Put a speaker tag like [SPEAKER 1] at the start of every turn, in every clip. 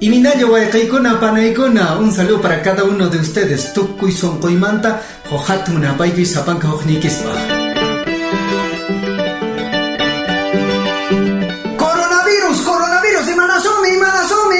[SPEAKER 1] Iminayo Waikaikuna Panaikuna, un saludo para cada uno de ustedes. Tukuy Sonkoimanta, Hohatuna Baiki Sapanka Hojnikispa. Coronavirus,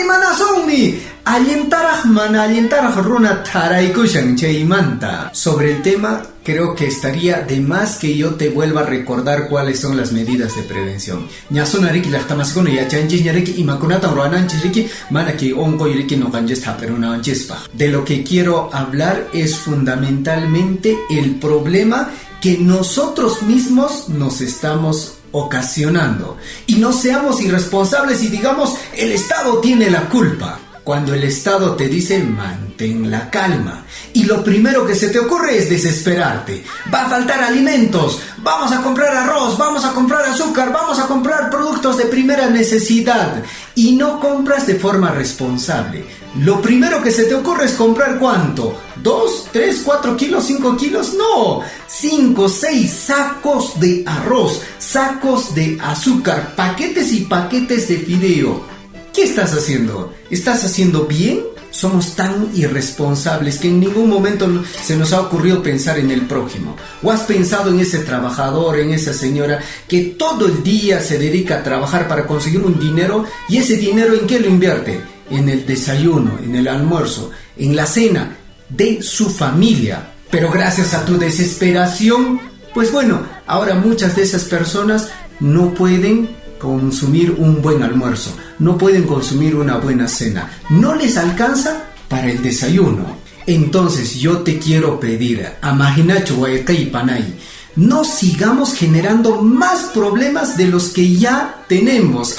[SPEAKER 1] imanasumi. Alientaraj runa taraikushan cheimanta. Sobre el tema, creo que estaría de más que yo te vuelva a recordar cuáles son las medidas de prevención. Ñasunariki lachtamasikono yachanchis ñariki imakunata ruananchis riki manaki onko yuriki no kanjes taperunanchispaj. De lo que quiero hablar es fundamentalmente el problema que nosotros mismos nos estamos ocasionando. Y no seamos irresponsables y digamos, el Estado tiene la culpa. Cuando el Estado te dice mantén la calma y lo primero que se te ocurre es desesperarte. Va a faltar alimentos, vamos a comprar arroz, vamos a comprar azúcar, vamos a comprar productos de primera necesidad y no compras de forma responsable. Lo primero que se te ocurre es comprar ¿cuánto? ¿2, 3, 4 kilos, 5 kilos? No, 5, 6 sacos de arroz, sacos de azúcar, paquetes y paquetes de fideo. ¿Qué estás haciendo? ¿Estás haciendo bien? Somos tan irresponsables que en ningún momento se nos ha ocurrido pensar en el prójimo. ¿O has pensado en ese trabajador, en esa señora que todo el día se dedica a trabajar para conseguir un dinero y ese dinero ¿en qué lo invierte? En el desayuno, en el almuerzo, en la cena de su familia. Pero gracias a tu desesperación, pues bueno, ahora muchas de esas personas no pueden consumir un buen almuerzo, no pueden consumir una buena cena, no les alcanza para el desayuno. Entonces yo te quiero pedir, Amajinacho Guayacay Panay, no sigamos generando más problemas de los que ya tenemos.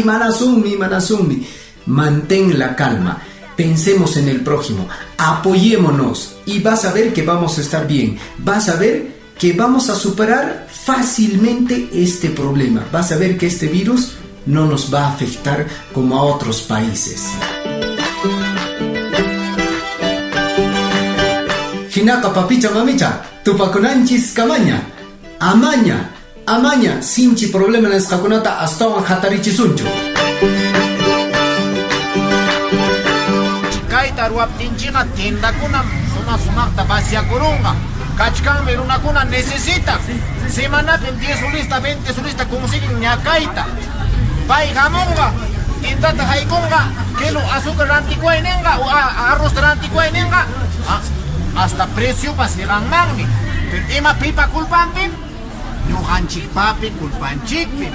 [SPEAKER 1] Manasumi, mantén la calma, pensemos en el prójimo, apoyémonos y vas a ver que vamos a estar bien, vas a ver que vamos a superar fácilmente este problema. Vas a ver que este virus no nos va a afectar como a otros países. Hinaka papicha mamicha, tupakunanchis kamaña, amaña, sinchi problema en escakunata hasta un hatarichisuncho.
[SPEAKER 2] Kaita ruaptinchina tienda kuna sumakta vacia kurunga. Kachkame runakuna necesita semanapin 10 solista, 20 solista consiguen ñakaita pay hamunga intata haikunga kilo azúcar rantikuaynenga o arroz rantikuaynenga hasta precio pasiranmanmi pero ima pipa culpanpi ñuqanchikpapi culpanchikpi.